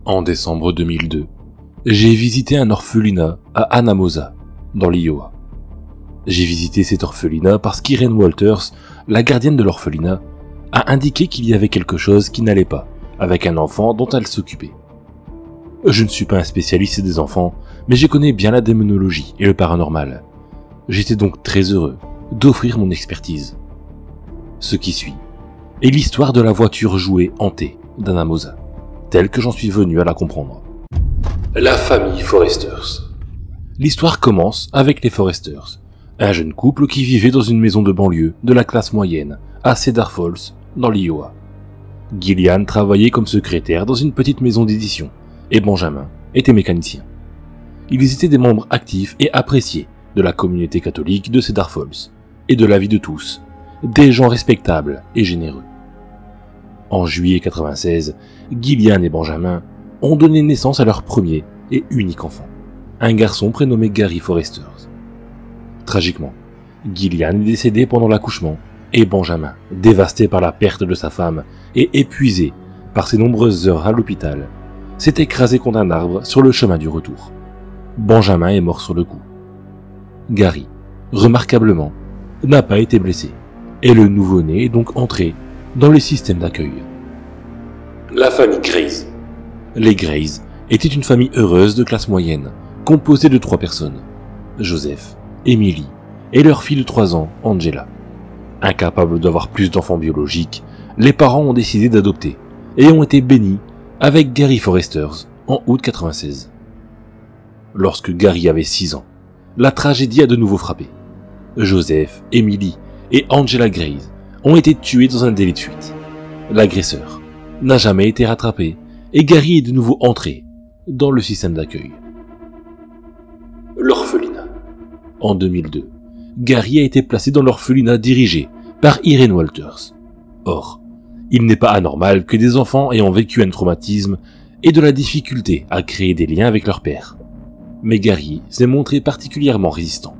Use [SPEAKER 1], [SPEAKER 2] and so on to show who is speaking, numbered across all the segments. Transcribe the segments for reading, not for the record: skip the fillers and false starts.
[SPEAKER 1] En décembre 2002, j'ai visité un orphelinat à Anamosa, dans l'Iowa. J'ai visité cet orphelinat parce qu'Irene Walters, la gardienne de l'orphelinat, a indiqué qu'il y avait quelque chose qui n'allait pas avec un enfant dont elle s'occupait. Je ne suis pas un spécialiste des enfants, mais je connais bien la démonologie et le paranormal. J'étais donc très heureux d'offrir mon expertise. Ce qui suit est l'histoire de la voiture jouée hantée d'Anamosa, telle que j'en suis venu à la comprendre. La famille Foresters. L'histoire commence avec les Foresters, un jeune couple qui vivait dans une maison de banlieue de la classe moyenne à Cedar Falls, dans l'Iowa. Gillian travaillait comme secrétaire dans une petite maison d'édition et Benjamin était mécanicien. Ils étaient des membres actifs et appréciés de la communauté catholique de Cedar Falls et de la vie de tous, des gens respectables et généreux. En juillet 96, Gillian et Benjamin ont donné naissance à leur premier et unique enfant, un garçon prénommé Gary Foresters. Tragiquement, Gillian est décédé pendant l'accouchement et Benjamin, dévasté par la perte de sa femme et épuisé par ses nombreuses heures à l'hôpital, s'est écrasé contre un arbre sur le chemin du retour. Benjamin est mort sur le coup. Gary, remarquablement, n'a pas été blessé et le nouveau-né est donc entré dans le système d'accueil. La famille Grays. Les Grays étaient une famille heureuse de classe moyenne, composée de 3 personnes, Joseph, Emily et leur fille de 3 ans, Angela. Incapables d'avoir plus d'enfants biologiques, les parents ont décidé d'adopter et ont été bénis avec Gary Foresters en août 96. Lorsque Gary avait 6 ans, la tragédie a de nouveau frappé. Joseph, Emily et Angela Grays ont été tués dans un délit de fuite. L'agresseur n'a jamais été rattrapé et Gary est de nouveau entré dans le système d'accueil. L'orphelinat. En 2002, Gary a été placé dans l'orphelinat dirigé par Irene Walters. Or, il n'est pas anormal que des enfants ayant vécu un traumatisme aient de la difficulté à créer des liens avec leur père. Mais Gary s'est montré particulièrement résistant.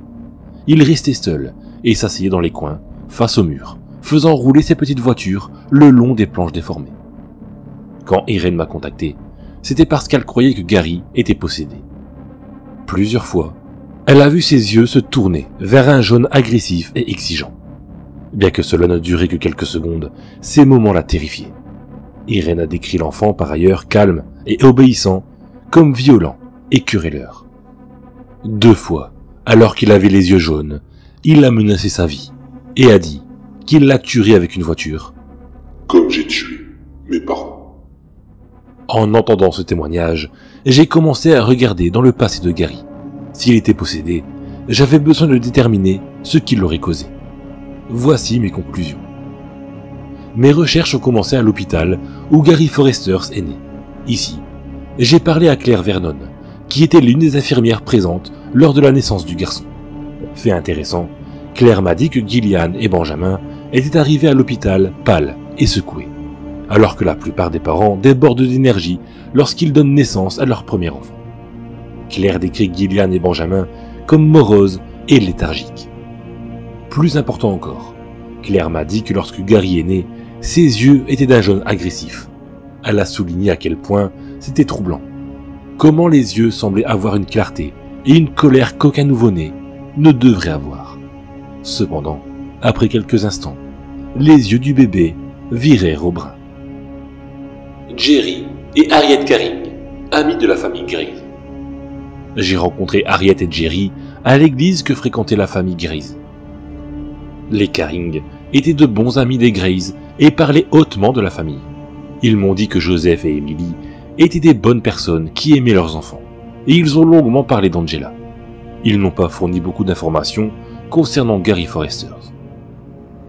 [SPEAKER 1] Il restait seul et s'asseyait dans les coins, face au mur, faisant rouler ses petites voitures le long des planches déformées. Quand Irene m'a contacté, c'était parce qu'elle croyait que Gary était possédé. Plusieurs fois, elle a vu ses yeux se tourner vers un jaune agressif et exigeant. Bien que cela ne durait que quelques secondes, ces moments la terrifiaient. Irene a décrit l'enfant par ailleurs calme et obéissant, comme violent et querelleur. 2 fois, alors qu'il avait les yeux jaunes, il a menacé sa vie et a dit qu'il la tuerait avec une voiture.
[SPEAKER 2] Comme j'ai tué mes parents.
[SPEAKER 1] En entendant ce témoignage, j'ai commencé à regarder dans le passé de Gary. S'il était possédé, j'avais besoin de déterminer ce qui l'aurait causé. Voici mes conclusions. Mes recherches ont commencé à l'hôpital où Gary Foresters est né. Ici, j'ai parlé à Claire Vernon, qui était l'une des infirmières présentes lors de la naissance du garçon. Fait intéressant, Claire m'a dit que Gillian et Benjamin étaient arrivés à l'hôpital pâles et secoués, alors que la plupart des parents débordent d'énergie lorsqu'ils donnent naissance à leur premier enfant. Claire décrit Gillian et Benjamin comme moroses et léthargiques. Plus important encore, Claire m'a dit que lorsque Gary est né, ses yeux étaient d'un jaune agressif. Elle a souligné à quel point c'était troublant. Comment les yeux semblaient avoir une clarté et une colère qu'aucun nouveau-né ne devrait avoir. Cependant, après quelques instants, les yeux du bébé virèrent au brun. Jerry et Harriet Caring, amis de la famille Grays. J'ai rencontré Harriet et Jerry à l'église que fréquentait la famille Grays. Les Caring étaient de bons amis des Grays et parlaient hautement de la famille. Ils m'ont dit que Joseph et Emily étaient des bonnes personnes qui aimaient leurs enfants, et ils ont longuement parlé d'Angela. Ils n'ont pas fourni beaucoup d'informations concernant Gary Foresters.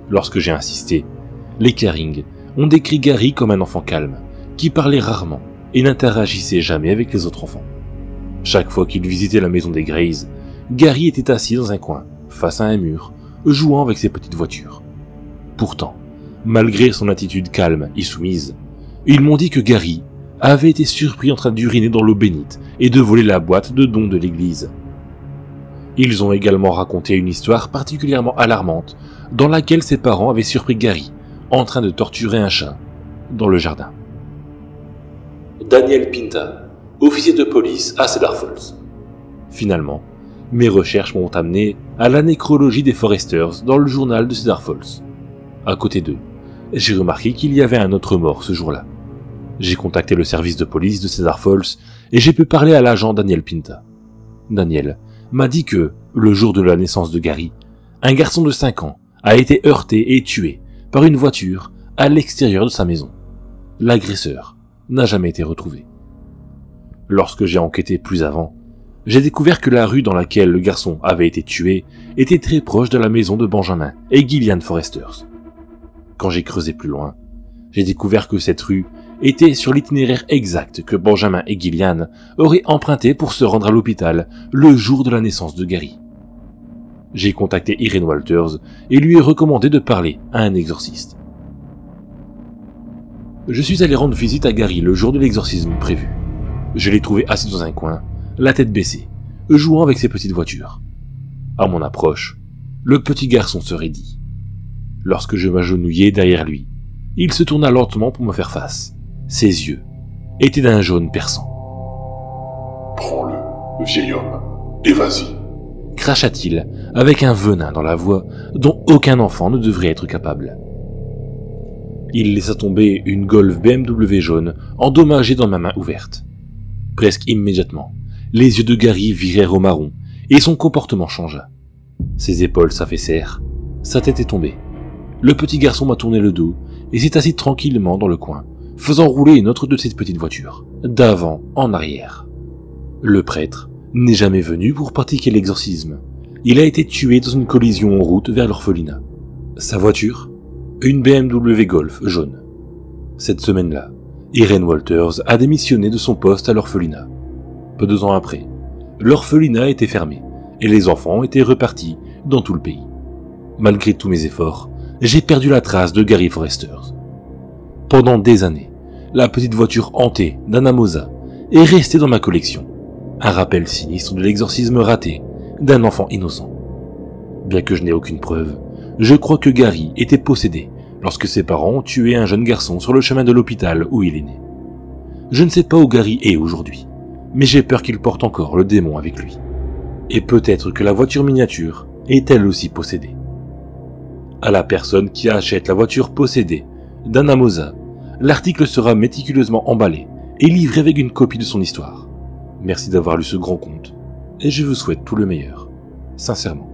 [SPEAKER 1] Lorsque j'ai insisté, les Caring ont décrit Gary comme un enfant calme, qui parlait rarement et n'interagissait jamais avec les autres enfants. Chaque fois qu'il visitait la maison des Grays, Gary était assis dans un coin, face à un mur, jouant avec ses petites voitures. Pourtant, malgré son attitude calme et soumise, ils m'ont dit que Gary avait été surpris en train d'uriner dans l'eau bénite et de voler la boîte de dons de l'église. Ils ont également raconté une histoire particulièrement alarmante dans laquelle ses parents avaient surpris Gary en train de torturer un chat dans le jardin. Daniel Pinta, officier de police à Cedar Falls. Finalement, mes recherches m'ont amené à la nécrologie des Foresters dans le journal de Cedar Falls. À côté d'eux, j'ai remarqué qu'il y avait un autre mort ce jour-là. J'ai contacté le service de police de Cedar Falls et j'ai pu parler à l'agent Daniel Pinta. Daniel m'a dit que, le jour de la naissance de Gary, un garçon de 5 ans a été heurté et tué par une voiture à l'extérieur de sa maison. L'agresseur n'a jamais été retrouvé. Lorsque j'ai enquêté plus avant, j'ai découvert que la rue dans laquelle le garçon avait été tué était très proche de la maison de Benjamin et Gillian Foresters. Quand j'ai creusé plus loin, j'ai découvert que cette rue était sur l'itinéraire exact que Benjamin et Gillian auraient emprunté pour se rendre à l'hôpital le jour de la naissance de Gary. J'ai contacté Irene Walters et lui ai recommandé de parler à un exorciste. Je suis allé rendre visite à Gary le jour de l'exorcisme prévu. Je l'ai trouvé assis dans un coin, la tête baissée, jouant avec ses petites voitures. À mon approche, le petit garçon se raidit. Lorsque je m'agenouillai derrière lui, il se tourna lentement pour me faire face. Ses yeux étaient d'un jaune perçant.
[SPEAKER 2] « Prends-le, vieil homme, et vas-y !»
[SPEAKER 1] cracha-t-il avec un venin dans la voix dont aucun enfant ne devrait être capable. Il laissa tomber une Golf BMW jaune endommagée dans ma main ouverte. Presque immédiatement, les yeux de Gary virèrent au marron et son comportement changea. Ses épaules s'affaissèrent, sa tête est tombée. Le petit garçon m'a tourné le dos et s'est assis tranquillement dans le coin, faisant rouler une autre de ses petites voitures, d'avant en arrière. Le prêtre n'est jamais venu pour pratiquer l'exorcisme. Il a été tué dans une collision en route vers l'orphelinat. Sa voiture ? Une BMW Golf jaune. Cette semaine-là, Irene Walters a démissionné de son poste à l'orphelinat. Peu de temps après, l'orphelinat était fermé et les enfants étaient repartis dans tout le pays. Malgré tous mes efforts, j'ai perdu la trace de Gary Foresters. Pendant des années, la petite voiture hantée d'Anna Mosa est restée dans ma collection. Un rappel sinistre de l'exorcisme raté d'un enfant innocent. Bien que je n'ai aucune preuve, je crois que Gary était possédé lorsque ses parents ont tué un jeune garçon sur le chemin de l'hôpital où il est né. Je ne sais pas où Gary est aujourd'hui, mais j'ai peur qu'il porte encore le démon avec lui. Et peut-être que la voiture miniature est elle aussi possédée. À la personne qui achète la voiture possédée d'Anna Mosa, l'article sera méticuleusement emballé et livré avec une copie de son histoire. Merci d'avoir lu ce grand conte, et je vous souhaite tout le meilleur, sincèrement.